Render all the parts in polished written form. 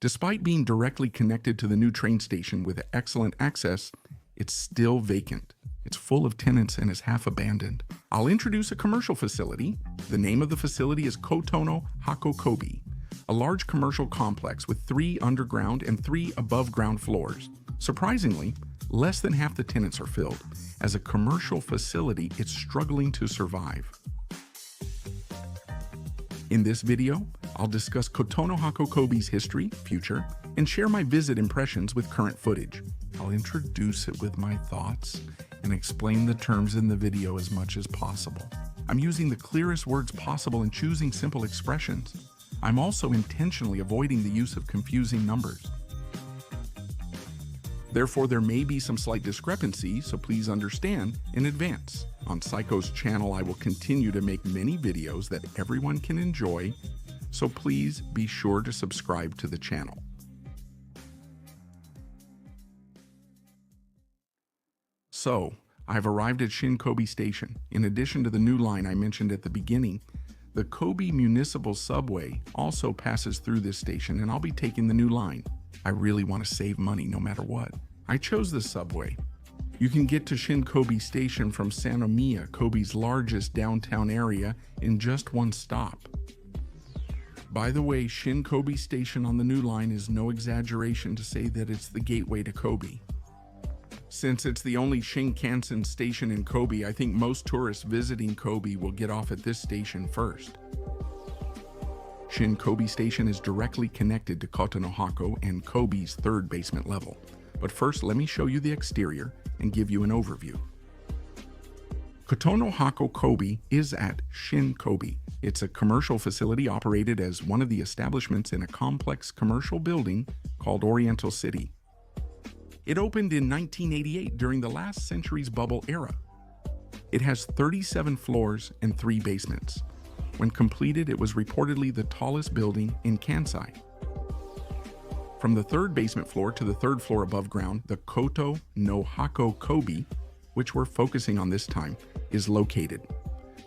Despite being directly connected to the new train station with excellent access, it's still vacant. It's full of tenants and is half abandoned. I'll introduce a commercial facility. The name of the facility is Kotonohako, a large commercial complex with 3 underground and 3 above-ground floors. Surprisingly, less than half the tenants are filled. As a commercial facility, it's struggling to survive. In this video, I'll discuss Kotonohako's history, future, and share my visit impressions with current footage. I'll introduce it with my thoughts and explain the terms in the video as much as possible. I'm using the clearest words possible and choosing simple expressions. I'm also intentionally avoiding the use of confusing numbers. Therefore, there may be some slight discrepancies, so please understand in advance. On Psycho's channel, I will continue to make many videos that everyone can enjoy, so please be sure to subscribe to the channel. So, I've arrived at Shin-Kobe Station. In addition to the new line I mentioned at the beginning, the Kobe Municipal Subway also passes through this station, and I'll be taking the new line. I really want to save money no matter what. I chose the subway. You can get to Shin-Kobe Station from Sanomiya, Kobe's largest downtown area, in just one stop. By the way, Shin-Kobe Station on the new line is no exaggeration to say that it's the gateway to Kobe. Since it's the only Shinkansen station in Kobe, I think most tourists visiting Kobe will get off at this station first. Shin-Kobe Station is directly connected to Kotonohako and Kobe's 3rd basement level. But first, let me show you the exterior and give you an overview. Kotonohako Kobe is at Shin-Kobe. It's a commercial facility operated as one of the establishments in a complex commercial building called Oriental City. It opened in 1988 during the last century's bubble era. It has 37 floors and 3 basements. When completed, it was reportedly the tallest building in Kansai. From the 3rd basement floor to the 3rd floor above ground, the Kotonohako Kobe, which we're focusing on this time, is located.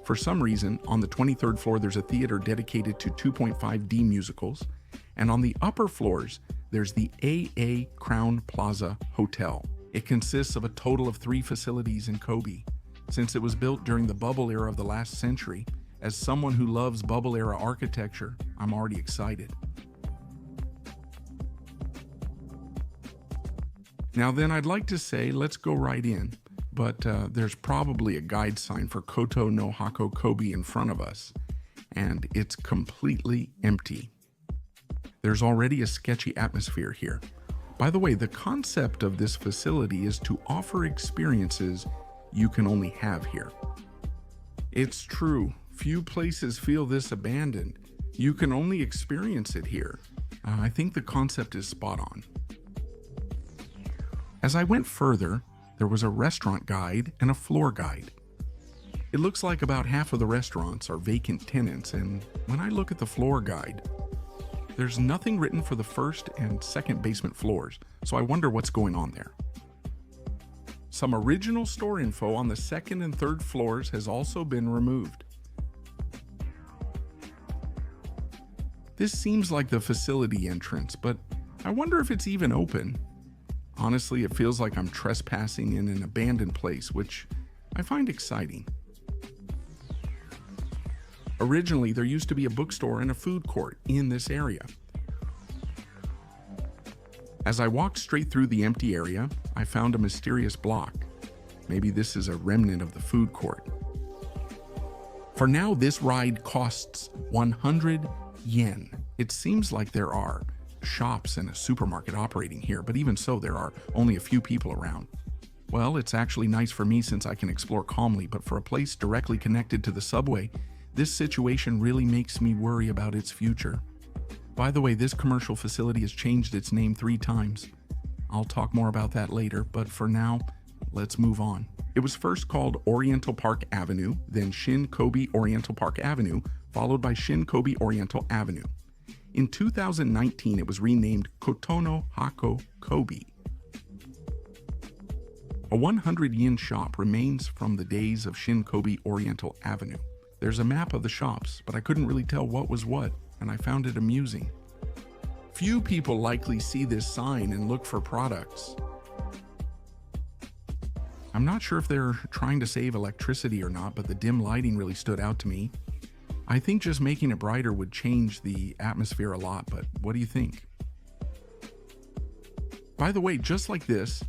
For some reason, on the 23rd floor there's a theater dedicated to 2.5D musicals, and on the upper floors there's the AA Crown Plaza Hotel. It consists of a total of 3 facilities in Kobe. Since it was built during the bubble era of the last century, as someone who loves bubble era architecture, I'm already excited. Now then, I'd like to say let's go right in, but there's probably a guide sign for Kotonohako Kobe in front of us, and it's completely empty. There's already a sketchy atmosphere here. By the way, the concept of this facility is to offer experiences you can only have here. It's true, few places feel this abandoned. You can only experience it here. I think the concept is spot on. As I went further, there was a restaurant guide and a floor guide. It looks like about half of the restaurants are vacant tenants, and when I look at the floor guide, there's nothing written for the 1st and 2nd basement floors, so I wonder what's going on there. Some original store info on the 2nd and 3rd floors has also been removed. This seems like the facility entrance, but I wonder if it's even open. Honestly, it feels like I'm trespassing in an abandoned place, which I find exciting. Originally, there used to be a bookstore and a food court in this area. As I walked straight through the empty area, I found a mysterious block. Maybe this is a remnant of the food court. For now, this ride costs 100 yen. It seems like there are shops and a supermarket operating here, but even so, there are only a few people around. Well, it's actually nice for me since I can explore calmly, but for a place directly connected to the subway, this situation really makes me worry about its future. By the way, this commercial facility has changed its name 3 times. I'll talk more about that later, but for now, let's move on. It was first called Oriental Park Avenue, then Shin-Kobe Oriental Park Avenue, followed by Shin-Kobe Oriental Avenue. In 2019, it was renamed Kotonohako Kobe. A 100 yen shop remains from the days of Shin-Kobe Oriental Avenue. There's a map of the shops, but I couldn't really tell what was what, and I found it amusing. Few people likely see this sign and look for products. I'm not sure if they're trying to save electricity or not, but the dim lighting really stood out to me. I think just making it brighter would change the atmosphere a lot, but what do you think? By the way, just like this,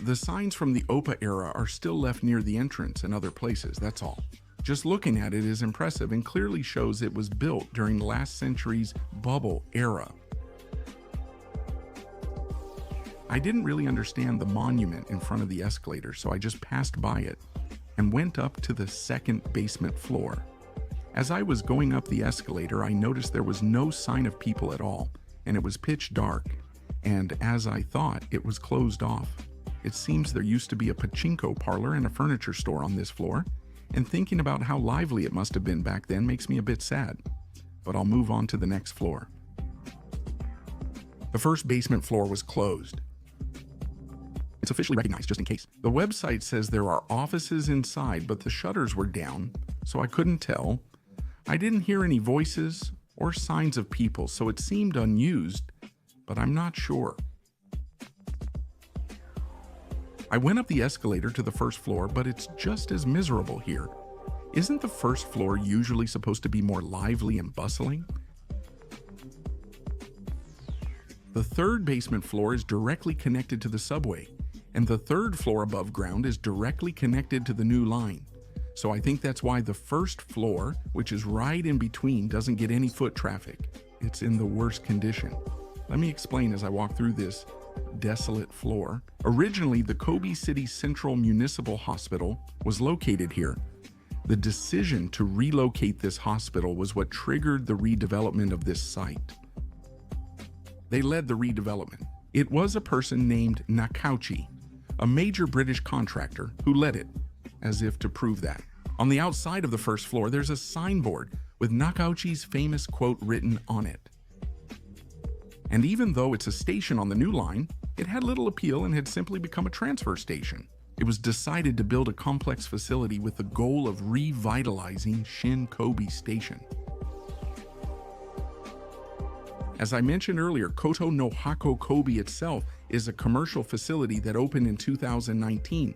the signs from the Opa era are still left near the entrance and other places, that's all. Just looking at it is impressive and clearly shows it was built during last century's bubble era. I didn't really understand the monument in front of the escalator, so I just passed by it and went up to the second basement floor. As I was going up the escalator, I noticed there was no sign of people at all, and it was pitch dark, and as I thought, it was closed off. It seems there used to be a pachinko parlor and a furniture store on this floor, and thinking about how lively it must have been back then makes me a bit sad. But I'll move on to the next floor. The first basement floor was closed. It's officially recognized, just in case. The website says there are offices inside, but the shutters were down, so I couldn't tell. I didn't hear any voices or signs of people, so it seemed unused, but I'm not sure. I went up the escalator to the first floor, but it's just as miserable here. Isn't the first floor usually supposed to be more lively and bustling? The third basement floor is directly connected to the subway, and the third floor above ground is directly connected to the new line. So I think that's why the first floor, which is right in between, doesn't get any foot traffic. It's in the worst condition. Let me explain as I walk through this desolate floor. Originally, the Kobe City Central Municipal Hospital was located here. The decision to relocate this hospital was what triggered the redevelopment of this site. They led the redevelopment. It was a person named Nakauchi, a major British contractor, who led it, as if to prove that. On the outside of the first floor, there's a signboard with Nakauchi's famous quote written on it. And even though it's a station on the new line, it had little appeal and had simply become a transfer station. It was decided to build a complex facility with the goal of revitalizing Shin-Kobe Station. As I mentioned earlier, Kotonohako Kobe itself is a commercial facility that opened in 2019,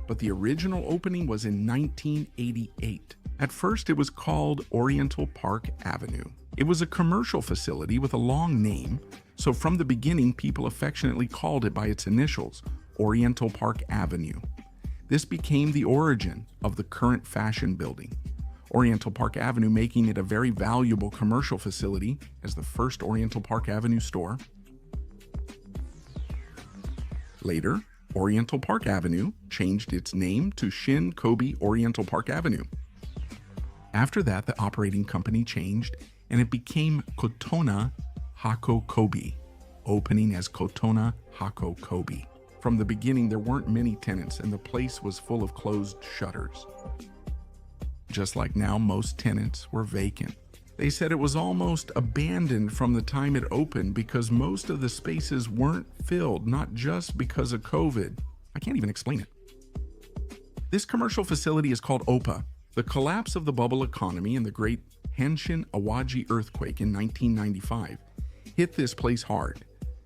but the original opening was in 1988. At first, it was called Oriental Park Avenue. It was a commercial facility with a long name, so from the beginning, people affectionately called it by its initials, Oriental Park Avenue. This became the origin of the current fashion building, Oriental Park Avenue, making it a very valuable commercial facility as the first Oriental Park Avenue store. Later, Oriental Park Avenue changed its name to Shin-Kobe Oriental Park Avenue. After that, the operating company changed and it became Kotonohako Kobe, opening as Kotonohako Kobe. From the beginning, there weren't many tenants and the place was full of closed shutters. Just like now, most tenants were vacant. They said it was almost abandoned from the time it opened because most of the spaces weren't filled, not just because of COVID. I can't even explain it. This commercial facility is called OPA. The collapse of the bubble economy and the great Henshin Awaji earthquake in 1995 hit this place hard,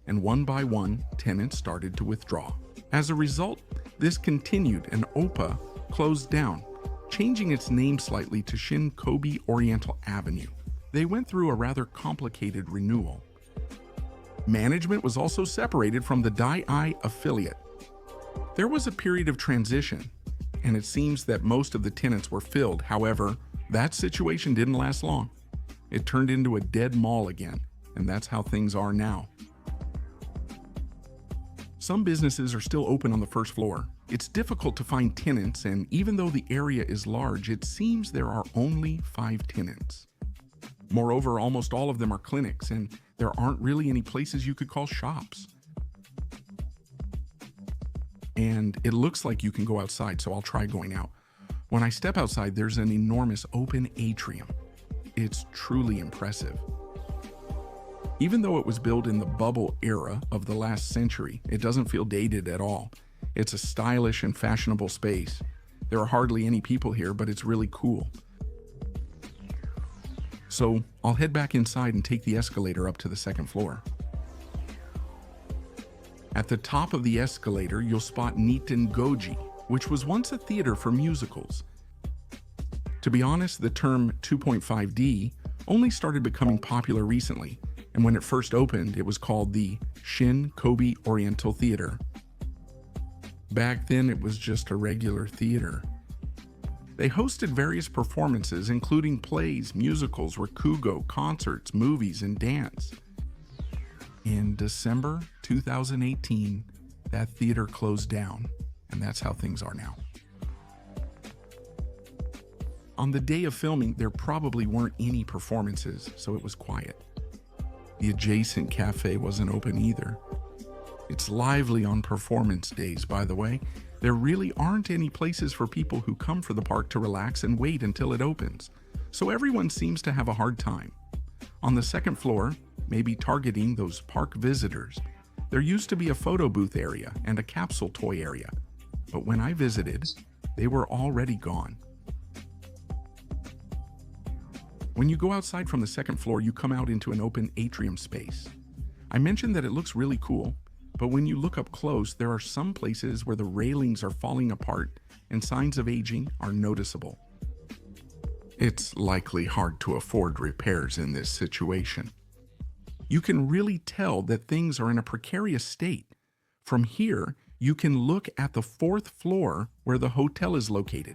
and one by one, tenants started to withdraw. As a result, this continued and OPA closed down, changing its name slightly to Shin-Kobe Oriental Avenue. They went through a rather complicated renewal. Management was also separated from the Dai affiliate. There was a period of transition, and it seems that most of the tenants were filled. However, that situation didn't last long. It turned into a dead mall again, and that's how things are now. Some businesses are still open on the first floor. It's difficult to find tenants, and even though the area is large, it seems there are only 5 tenants. Moreover, almost all of them are clinics, and there aren't really any places you could call shops. And it looks like you can go outside, so I'll try going out. When I step outside, there's an enormous open atrium. It's truly impressive. Even though it was built in the bubble era of the last century, it doesn't feel dated at all. It's a stylish and fashionable space. There are hardly any people here, but it's really cool. So I'll head back inside and take the escalator up to the second floor. At the top of the escalator, you'll spot Niten Goji, which was once a theater for musicals. To be honest, the term 2.5D only started becoming popular recently, and when it first opened, it was called the Shin-Kobe Oriental Theater. Back then, it was just a regular theater. They hosted various performances, including plays, musicals, rakugo, concerts, movies, and dance. In December 2018, that theater closed down, and that's how things are now. On the day of filming, there probably weren't any performances, so it was quiet. The adjacent cafe wasn't open either. It's lively on performance days, by the way. There really aren't any places for people who come for the park to relax and wait until it opens, so everyone seems to have a hard time. On the second floor, maybe targeting those park visitors, there used to be a photo booth area and a capsule toy area, but when I visited, they were already gone. When you go outside from the second floor, you come out into an open atrium space. I mentioned that it looks really cool, but when you look up close, there are some places where the railings are falling apart and signs of aging are noticeable. It's likely hard to afford repairs in this situation. You can really tell that things are in a precarious state. From here, you can look at the fourth floor where the hotel is located.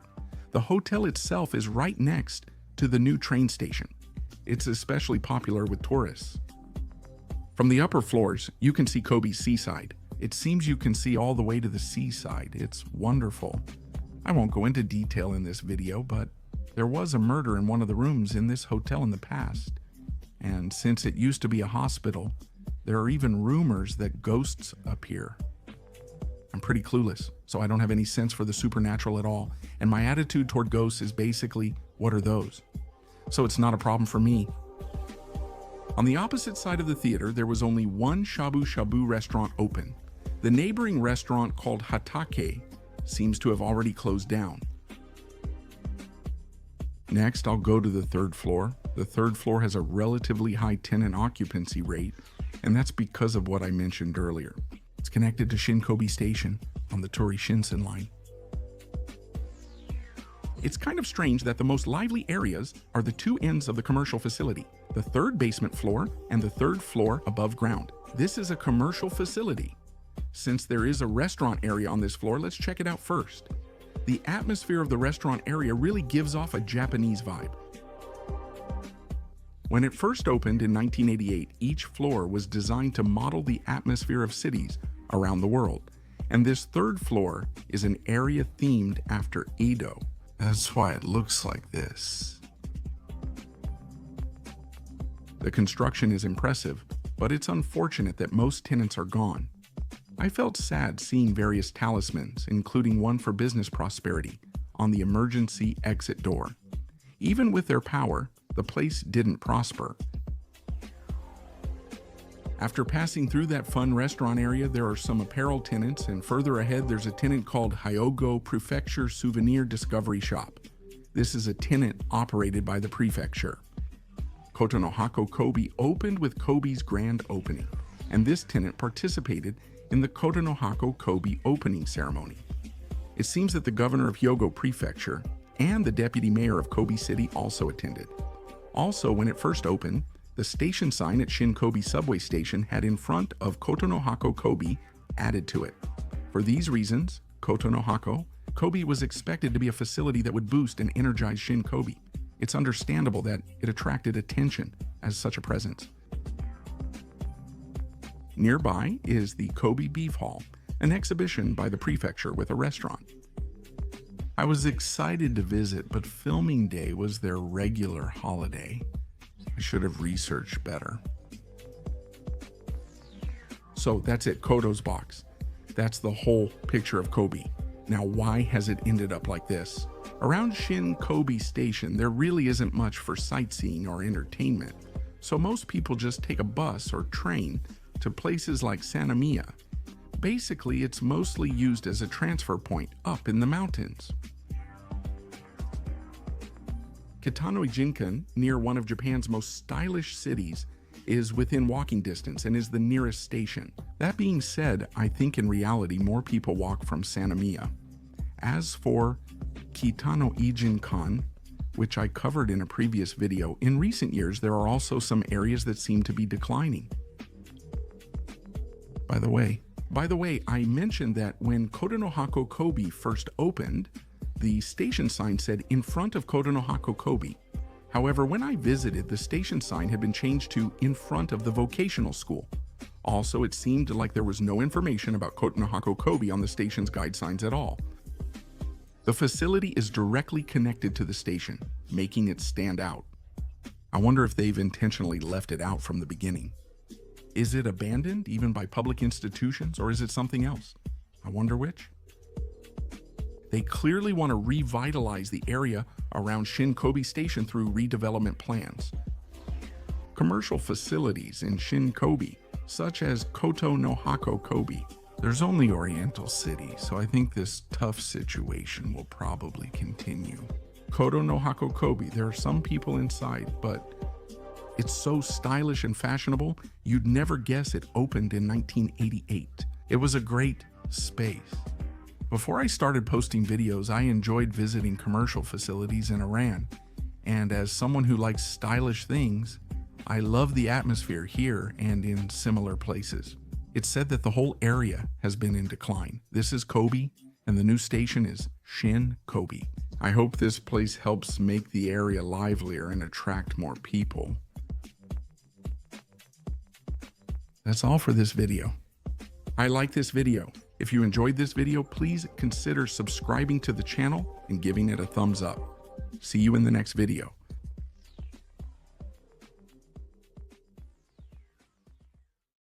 The hotel itself is right next to the new train station. It's especially popular with tourists. From the upper floors, you can see Kobe's seaside. It seems you can see all the way to the seaside. It's wonderful. I won't go into detail in this video, but there was a murder in one of the rooms in this hotel in the past. And since it used to be a hospital, there are even rumors that ghosts appear. I'm pretty clueless, so I don't have any sense for the supernatural at all, and my attitude toward ghosts is basically, what are those? So it's not a problem for me. On the opposite side of the theater, there was only one shabu shabu restaurant open. The neighboring restaurant called Hatake seems to have already closed down. Next, I'll go to the third floor. The third floor has a relatively high tenant occupancy rate, and that's because of what I mentioned earlier. It's connected to Shin-Kobe Station on the Tori Shinsen line. It's kind of strange that the most lively areas are the two ends of the commercial facility, the third basement floor and the third floor above ground. This is a commercial facility. Since there is a restaurant area on this floor, let's check it out first. The atmosphere of the restaurant area really gives off a Japanese vibe. When it first opened in 1988, each floor was designed to model the atmosphere of cities around the world. And this third floor is an area themed after Edo. That's why it looks like this. The construction is impressive, but it's unfortunate that most tenants are gone. I felt sad seeing various talismans, including one for business prosperity, on the emergency exit door. Even with their power, the place didn't prosper. After passing through that fun restaurant area, there are some apparel tenants, and further ahead there's a tenant called Hyogo Prefecture Souvenir Discovery Shop. This is a tenant operated by the prefecture. Kotonohako Kobe opened with Kobe's grand opening, and this tenant participated in the Kotonohako Kobe opening ceremony. It seems that the governor of Hyogo Prefecture and the deputy mayor of Kobe City also attended. Also, when it first opened, the station sign at Shin-Kobe subway station had in front of Kotonohako Kobe added to it. For these reasons, Kotonohako Kobe was expected to be a facility that would boost and energize Shin-Kobe. It's understandable that it attracted attention as such a presence. Nearby is the Kobe Beef Hall, an exhibition by the prefecture with a restaurant. I was excited to visit, but filming day was their regular holiday. I should have researched better. So that's it, Koto's box. That's the whole picture of Kobe. Now, why has it ended up like this? Around Shin-Kobe Station, there really isn't much for sightseeing or entertainment, so most people just take a bus or train to places like Sannomiya. Basically, it's mostly used as a transfer point up in the mountains. Kotono Jinkan, near one of Japan's most stylish cities, is within walking distance and is the nearest station. That being said, I think in reality more people walk from Sannomiya. As for Kitano Ijinkan, which I covered in a previous video, in recent years there are also some areas that seem to be declining. By the way, I mentioned that when Kotonohako Kobe first opened, the station sign said in front of Kotonohako Kobe. However, when I visited, the station sign had been changed to in front of the vocational school. Also, it seemed like there was no information about Kotonohako Kobe on the station's guide signs at all. The facility is directly connected to the station, making it stand out. I wonder if they've intentionally left it out from the beginning. Is it abandoned even by public institutions, or is it something else? I wonder which. They clearly want to revitalize the area around Shin-Kobe Station through redevelopment plans. Commercial facilities in Shin-Kobe, such as Kotonohako Kobe. There's only Oriental City, so I think this tough situation will probably continue. Kotonohako Kobe, there are some people inside, but it's so stylish and fashionable, you'd never guess it opened in 1988. It was a great space. Before I started posting videos, I enjoyed visiting commercial facilities in Iran. And as someone who likes stylish things, I love the atmosphere here and in similar places. It's said that the whole area has been in decline. This is Kobe, and the new station is Shin-Kobe. I hope this place helps make the area livelier and attract more people. That's all for this video. I like this video. If you enjoyed this video, please consider subscribing to the channel and giving it a thumbs up. See you in the next video.